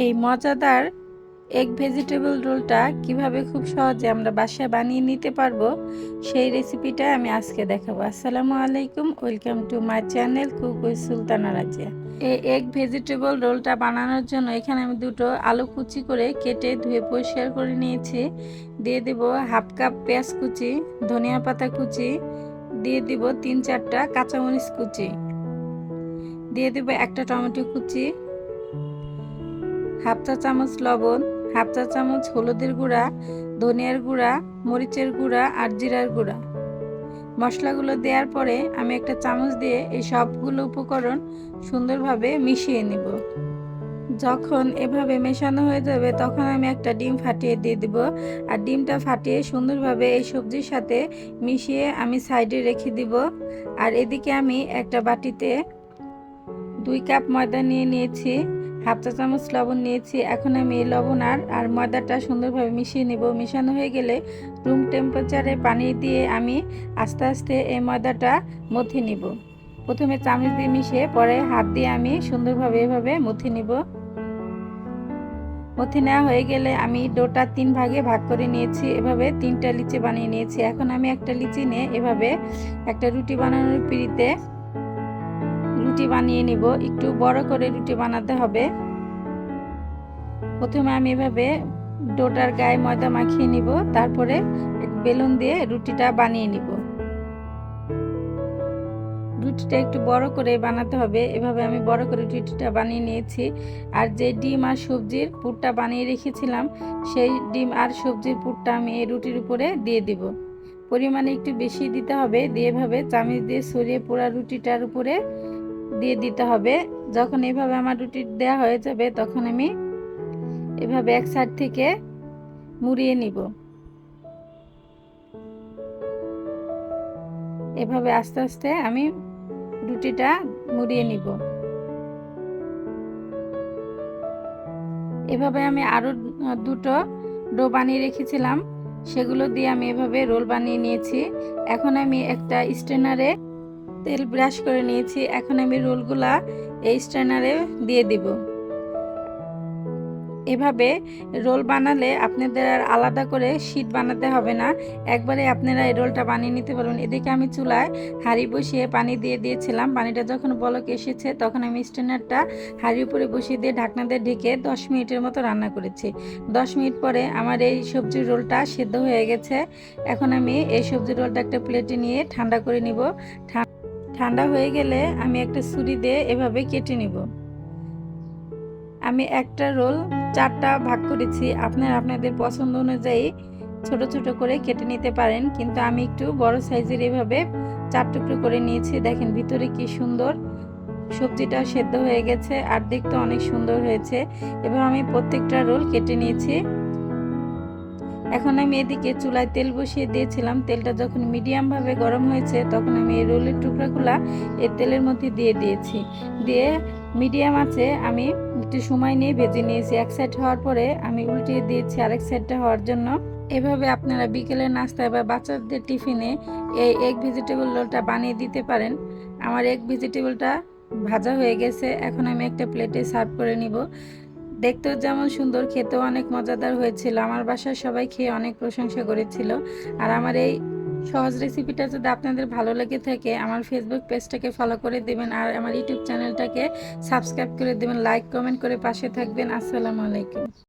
এই মজাদার egg vegetable রোলটা কিভাবে খুব সহজে আমরা বাসায় বানিয়ে নিতে পারবো সেই রেসিপিটা আমি আজকে দেখাবো। আসসালামু আলাইকুম, welcome to my channel cook with Sultana Razia. এই এগ ভেজিটেবল রোলটা বানানোর জন্য এখানে আমি দুটো আলু কুচি করে কেটে ধুয়ে পরিষ্কার করে নিয়েছি। দিয়ে দেব হাফ কাপ পেঁয়াজ কুচি, ধনিয়া পাতা কুচি, দিয়ে দিব 3-4টা কাঁচামরিচ কুচি, দিয়ে দেব একটা টমেটো কুচি, হাফ চা চামচ লবণ, হাফ চা চামচ হলুদের গুঁড়া, ধনিয়ার গুঁড়া, মরিচের গুঁড়া আর জিরার গুঁড়া। মশলাগুলো দেওয়ার পরে আমি একটা চামচ দিয়ে এই সবগুলো উপকরণ সুন্দরভাবে মিশিয়ে নিব। যখন এভাবে মেশানো হয়ে যাবে তখন আমি একটা ডিম ফাটিয়ে দিয়ে দিব। আর ডিমটা ফাটিয়ে সুন্দরভাবে এই সবজির সাথে মিশিয়ে আমি সাইডে রেখে দিব। আর এদিকে আমি একটা বাটিতে 2 কাপ ময়দা নিয়ে নিয়েছি, হাফ চা চামচ লবণ নিয়েছি। এখন আমি এই লবণ আর ময়দাটা সুন্দরভাবে মিশিয়ে নেব। মিশানো হয়ে গেলে রুম টেম্পারেচারে পানি দিয়ে আমি আস্তে আস্তে এই ময়দাটা মথে নিব। প্রথমে চামচ দিয়ে মিশিয়ে পরে হাত দিয়ে আমি সুন্দরভাবে এভাবে মথে নিব। মথে নেওয়া হয়ে গেলে আমি ডোটা 3 ভাগে ভাগ করে নিয়েছি। এভাবে 3টা লিচি বানিয়ে নিয়েছি। এখন আমি একটা লিচি নিয়ে এভাবে একটা রুটি বানানোর পিঁড়িতে রুটি বানিয়ে নিব। একটু বড় করে রুটি বানাতে হবে। প্রথমে আমি এভাবে ডোটার গায়ে ময়দা মাখিয়ে নিব, তারপরে বেলুন দিয়ে রুটিটা বানিয়ে নিব। রুটিটা একটু বড় করে বানাতে হবে। এভাবে আমি বড় করে রুটিটা বানিয়ে নিয়েছি। আর যে ডিম আর সবজির পুরটা বানিয়ে রেখেছিলাম সেই ডিম আর সবজির পুরটা আমি এই রুটির উপরে দিয়ে দিব। পরিমাণে একটু বেশি দিতে হবে। দিয়ে এভাবে চামচ দিয়ে ছড়িয়ে পুরো রুটিটার উপরে দিয়ে দিতে হবে। যখন এভাবে আমার রুটি দেওয়া হয়ে যাবে তখন আমি এভাবে এক সাইড থেকে মুড়িয়ে নিব। এভাবে আস্তে আস্তে আমি রুটিটা মুড়িয়ে নিব। এভাবে আমি আরো দুটো ডো বানিয়ে রেখেছিলাম, সেগুলো দিয়ে আমি এভাবে রোল বানিয়ে নিয়েছি। এখন আমি একটা স্ট্রেনারে তেল ব্রাশ করে নিয়েছি। এখন আমি রোলগুলা এই স্ট্রেনারে দিয়ে দিব। এভাবে রোল বানালে আপনাদের আর আলাদা করে শীট বানাতে হবে না, একবারে আপনারা এই রোলটা বানিয়ে নিতে পারবেন। এদিকে আমি চুলায় হাঁড়ি বসিয়ে পানি দিয়ে দিয়েছিলাম। পানিটা যখন বলক এসেছে তখন আমি স্ট্যান্ডারটা হাঁড়ির উপরে বসিয়ে দিয়ে ঢাকনা দিয়ে ঢেকে 10 মিনিটের মতো রান্না করেছি। 10 মিনিট পরে আমার এই সবজির রোলটা সেদ্ধ হয়ে গেছে। এখন আমি এই সবজির রোলটা একটা প্লেটে নিয়ে ঠান্ডা করে নিব। ঠান্ডা হয়ে গেলে আমি একটা ছুরি দিয়ে এভাবে কেটে নিব। আমি একটা রোল 4টা ভাগ করেছি। আপনারা আপনাদের পছন্দ অনুযায়ী ছোট ছোট করে কেটে নিতে পারেন, কিন্তু আমি একটু বড় সাইজের এভাবে 4 টুকরো করে নিয়েছি। দেখেন ভিতরে কি সুন্দর, সবজিটা সেদ্ধ হয়ে গেছে আর দেখতে অনেক সুন্দর হয়েছে। এবার আমি প্রত্যেকটা রোল কেটে নিয়েছি। এখন আমি এদিকে চুলায় তেল বসিয়ে দিয়েছিলাম। তেলটা যখন মিডিয়ামভাবে গরম হয়েছে তখন আমি এই রোলের টুকরাগুলা এই তেলের মধ্যে দিয়ে দিয়েছি। দিয়ে মিডিয়াম আছে আমি একটু সময় নিয়ে ভেজে নিয়েছি। এক সাইড হওয়ার পরে আমি উল্টিয়ে দিয়েছি আরেক সাইডটা হওয়ার জন্য। এভাবে আপনারা বিকেলের নাস্তায় বা বাচ্চাদের টিফিনে এই এগ ভেজিটেবল রোলটা বানিয়ে দিতে পারেন। আমার এগ ভেজিটেবলটা ভাজা হয়ে গেছে। এখন আমি একটা প্লেটে সার্ভ করে নিব। দেখতেও যেমন সুন্দর, খেতেও অনেক মজাদার হয়েছিল। আমার বাসায় সবাই খেয়ে অনেক প্রশংসা করেছিল। আর আমার এই সহজ রেসিপিটা যদি আপনাদের ভালো লেগে থাকে আমার ফেসবুক পেজটাকে ফলো করে দেবেন আর আমার ইউটিউব চ্যানেলটাকে সাবস্ক্রাইব করে দেবেন, লাইক কমেন্ট করে পাশে থাকবেন। আসসালামু আলাইকুম।